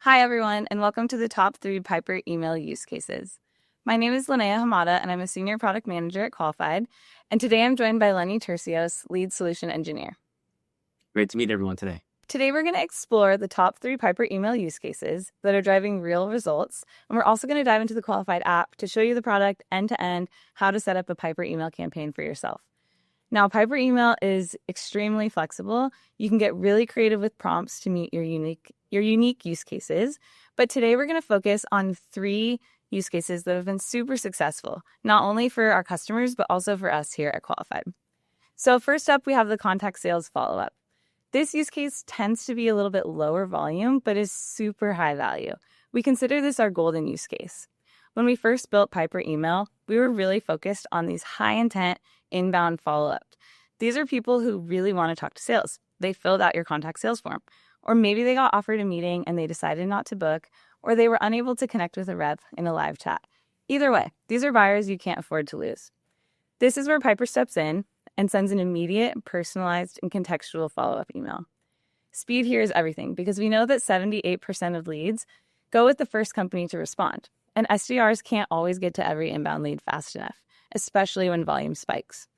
Hi, everyone, and welcome to the top 3 Piper email use cases. My name is Linnea Hamada, and I'm a Senior Product Manager at Qualified. And today I'm joined by Lenny Tercios, Lead Solution Engineer. Great to meet everyone today. Today we're going to explore the top 3 Piper email use cases that are driving real results. And we're also going to dive into the Qualified app to show you the product end-to-end, how to set up a Piper email campaign for yourself. Now, Piper email is extremely flexible. You can get really creative with prompts to meet your unique use cases. But today we're going to focus on 3 use cases that have been super successful, not only for our customers, but also for us here at Qualified. So first up, we have the contact sales follow-up. This use case tends to be a little bit lower volume, but is super high value. We consider this our golden use case. When we first built Piper email, we were really focused on these high intent inbound follow-up. These are people who really want to talk to sales. They filled out your contact sales form. Or maybe they got offered a meeting and they decided not to book, or they were unable to connect with a rep in a live chat. Either way, these are buyers you can't afford to lose. This is where Piper steps in and sends an immediate, personalized, and contextual follow-up email. Speed here is everything because we know that 78% of leads go with the first company to respond, and SDRs can't always get to every inbound lead fast enough, especially when volume spikes.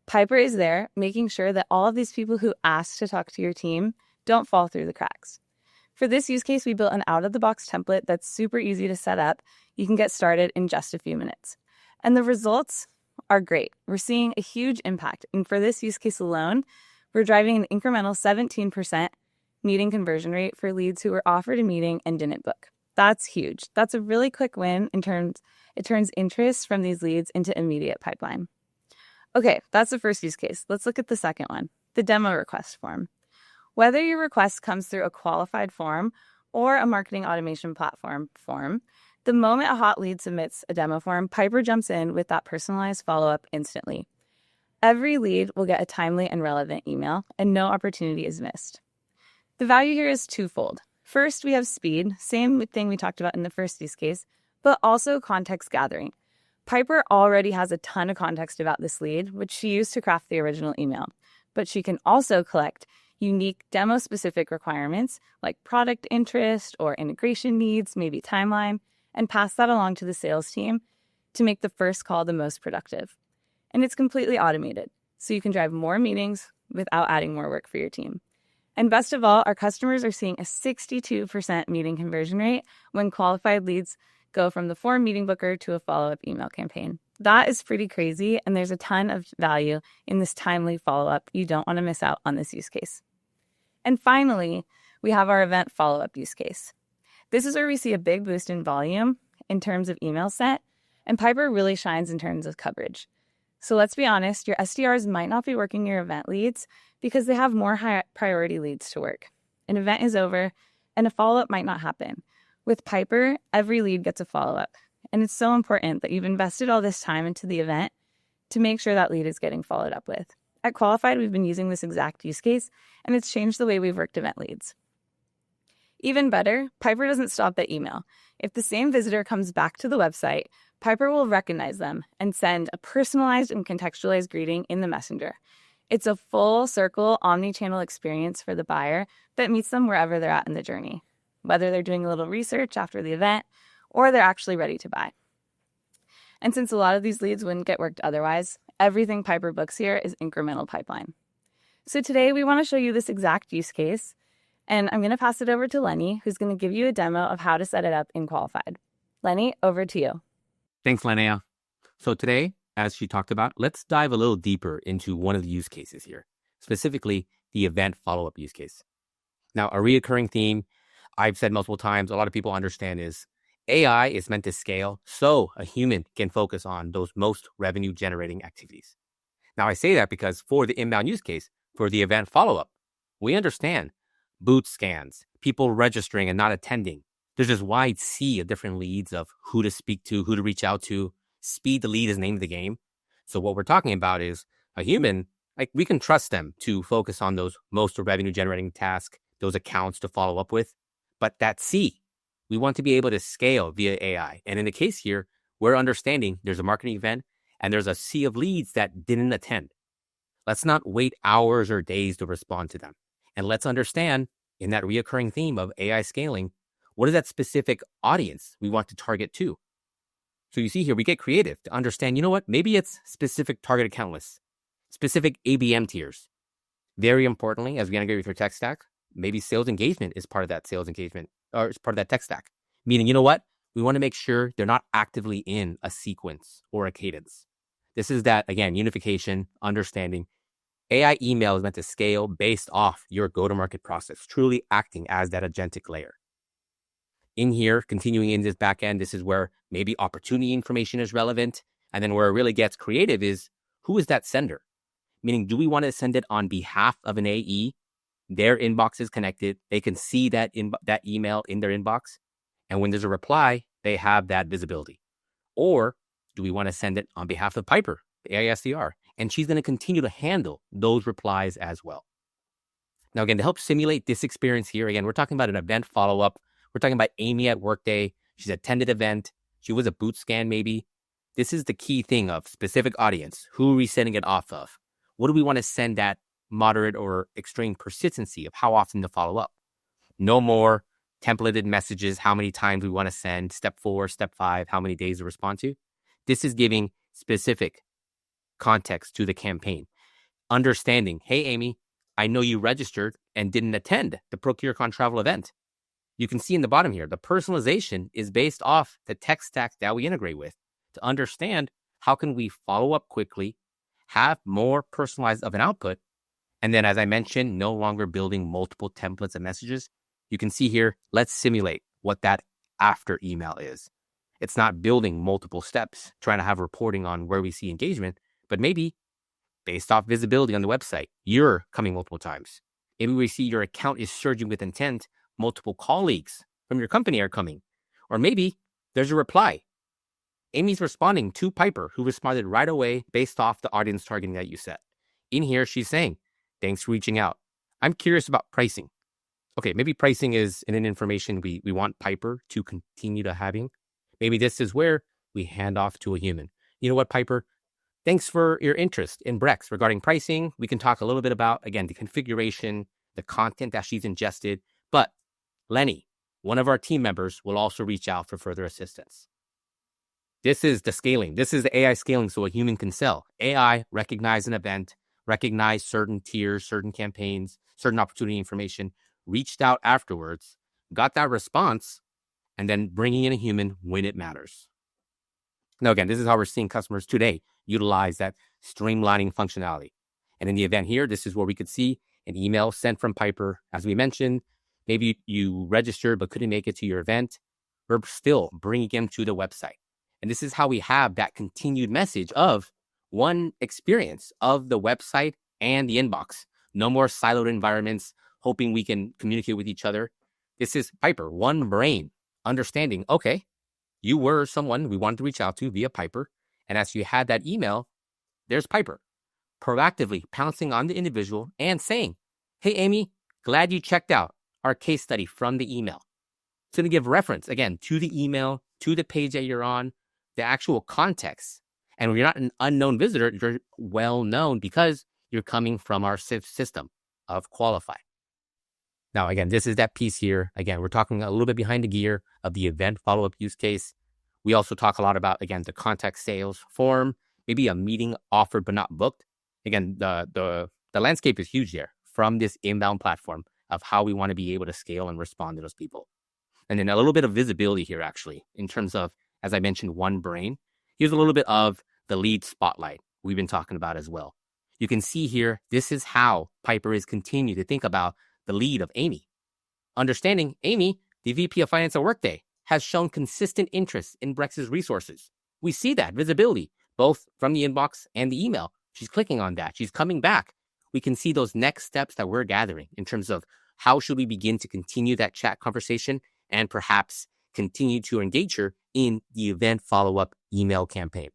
Piper is there making sure that all of these people who ask to talk to your team don't fall through the cracks. For this use case, we built an out-of-the-box template that's super easy to set up. You can get started in just a few minutes. And the results are great. We're seeing a huge impact. And for this use case alone, we're driving an incremental 17% meeting conversion rate for leads who were offered a meeting and didn't book. That's huge. That's a really quick win it turns interest from these leads into immediate pipeline. Okay, that's the first use case. Let's look at the second one, the demo request form. Whether your request comes through a qualified form or a marketing automation platform form, the moment a hot lead submits a demo form, Piper jumps in with that personalized follow-up instantly. Every lead will get a timely and relevant email, and no opportunity is missed. The value here is twofold. First, we have speed, same thing we talked about in the first use case, but also context gathering. Piper already has a ton of context about this lead, which she used to craft the original email, but she can also collect unique demo-specific requirements like product interest or integration needs, maybe timeline, and pass that along to the sales team to make the first call the most productive. And it's completely automated, so you can drive more meetings without adding more work for your team. And best of all, our customers are seeing a 62% meeting conversion rate when qualified leads go from the form meeting booker to a follow-up email campaign. That is pretty crazy, and there's a ton of value in this timely follow-up. You don't want to miss out on this use case. And finally, we have our event follow-up use case. This is where we see a big boost in volume in terms of email sent, and Piper really shines in terms of coverage. So let's be honest, your SDRs might not be working your event leads because they have more high priority leads to work. An event is over, and a follow-up might not happen. With Piper, every lead gets a follow-up, and it's so important that you've invested all this time into the event to make sure that lead is getting followed up with. At Qualified, we've been using this exact use case, and it's changed the way we've worked event leads. Even better, Piper doesn't stop at email. If the same visitor comes back to the website, Piper will recognize them and send a personalized and contextualized greeting in the messenger. It's a full circle omni-channel experience for the buyer that meets them wherever they're at in the journey, whether they're doing a little research after the event or they're actually ready to buy. And since a lot of these leads wouldn't get worked otherwise, everything Piper books here is incremental pipeline. So today we want to show you this exact use case, and I'm going to pass it over to Lenny, who's going to give you a demo of how to set it up in Qualified. Lenny, over to you. Thanks, Linnea. So today, as she talked about, let's dive a little deeper into one of the use cases here, specifically the event follow-up use case. Now, a reoccurring theme I've said multiple times, a lot of people understand is AI is meant to scale so a human can focus on those most revenue generating activities. Now, I say that because for the inbound use case, for the event follow-up, we understand boot scans, people registering and not attending. There's this wide sea of different leads of who to speak to, who to reach out to. Speed to lead is the name of the game. So what we're talking about is a human, like we can trust them to focus on those most revenue generating tasks, those accounts to follow up with. But that C, we want to be able to scale via AI. And in the case here, we're understanding there's a marketing event and there's a sea of leads that didn't attend. Let's not wait hours or days to respond to them. And let's understand in that reoccurring theme of AI scaling, What is that specific audience we want to target to? So you see here, we get creative to understand, you know what? Maybe it's specific target account lists, specific ABM tiers. Very importantly, as we integrate with your tech stack, maybe sales engagement is part of that sales engagement or it's part of that tech stack. Meaning, you know what? We want to make sure they're not actively in a sequence or a cadence. This is that, again, unification, understanding. AI email is meant to scale based off your go-to-market process, truly acting as that agentic layer. In here, continuing in this back end, this is where maybe opportunity information is relevant. And then where it really gets creative is, who is that sender? Meaning, do we want to send it on behalf of an AE? Their inbox is connected. They can see that email in their inbox. And when there's a reply, they have that visibility. Or do we want to send it on behalf of Piper, the AI SDR? And she's going to continue to handle those replies as well. Now, again, to help simulate this experience here, again, we're talking about an event follow-up. We're talking about Amy at Workday. She's attended event. She was a boot scan maybe. This is the key thing of specific audience. Who are we sending it off of? What do we want to send that moderate or extreme persistency of how often to follow up? No more templated messages, how many times we want to send, step 4, step 5, how many days to respond to. This is giving specific context to the campaign. Understanding, hey, Amy, I know you registered and didn't attend the ProcureCon travel event. You can see in the bottom here, the personalization is based off the tech stack that we integrate with to understand how can we follow up quickly, have more personalized of an output. And then, as I mentioned, no longer building multiple templates and messages. You can see here, let's simulate what that after email is. It's not building multiple steps, trying to have reporting on where we see engagement, but maybe based off visibility on the website, you're coming multiple times. Maybe we see your account is surging with intent, multiple colleagues from your company are coming. Or maybe there's a reply. Amy's responding to Piper, who responded right away based off the audience targeting that you set. In here, she's saying, thanks for reaching out. I'm curious about pricing. Okay, maybe pricing is an information we want Piper to continue to having. Maybe this is where we hand off to a human. You know what, Piper? Thanks for your interest in Brex regarding pricing. We can talk a little bit about, again, the configuration, the content that she's ingested. But Lenny, one of our team members, will also reach out for further assistance. This is the scaling. This is the AI scaling so a human can sell. AI recognize an event, recognize certain tiers, certain campaigns, certain opportunity information, reached out afterwards, got that response, and then bringing in a human when it matters. Now, again, this is how we're seeing customers today utilize that streamlining functionality. And in the event here, this is where we could see an email sent from Piper. As we mentioned, maybe you registered but couldn't make it to your event. We're still bringing them to the website. And this is how we have that continued message of one experience of the website and the inbox. No more siloed environments, hoping we can communicate with each other. This is Piper, one brain, understanding, okay, you were someone we wanted to reach out to via Piper. And as you had that email, there's Piper proactively pouncing on the individual and saying, hey, Amy, glad you checked out our case study from the email. It's going to give reference, again, to the email, to the page that you're on, the actual context. And when you're not an unknown visitor, you're well known because you're coming from our system of Qualify. Now, again, this is that piece here. Again, we're talking a little bit behind the gear of the event follow-up use case. We also talk a lot about, again, the contact sales form, maybe a meeting offered but not booked. Again, the landscape is huge there from this inbound platform of how we want to be able to scale and respond to those people. And then a little bit of visibility here, actually, in terms of, as I mentioned, one brain. Here's a little bit of the lead spotlight we've been talking about as well. You can see here, this is how Piper is continuing to think about the lead of Amy. Understanding Amy, the VP of Finance at Workday, has shown consistent interest in Brex's resources. We see that visibility, both from the inbox and the email. She's clicking on that. She's coming back. We can see those next steps that we're gathering in terms of how should we begin to continue that chat conversation and perhaps continue to engage her in the event follow-up email campaign.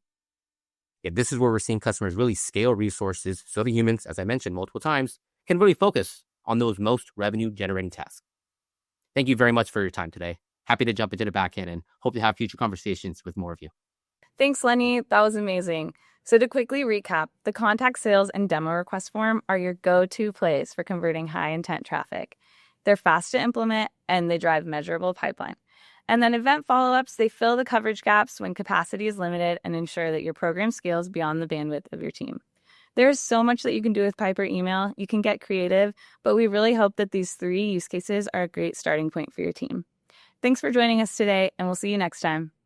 Yeah, this is where we're seeing customers really scale resources so the humans, as I mentioned multiple times, can really focus on those most revenue-generating tasks. Thank you very much for your time today. Happy to jump into the back end and hope to have future conversations with more of you. Thanks, Lenny. That was amazing. So to quickly recap, the contact sales and demo request form are your go-to place for converting high-intent traffic. They're fast to implement, and they drive measurable pipeline. And then event follow-ups, they fill the coverage gaps when capacity is limited and ensure that your program scales beyond the bandwidth of your team. There's so much that you can do with Piper Email. You can get creative, but we really hope that these 3 use cases are a great starting point for your team. Thanks for joining us today, and we'll see you next time.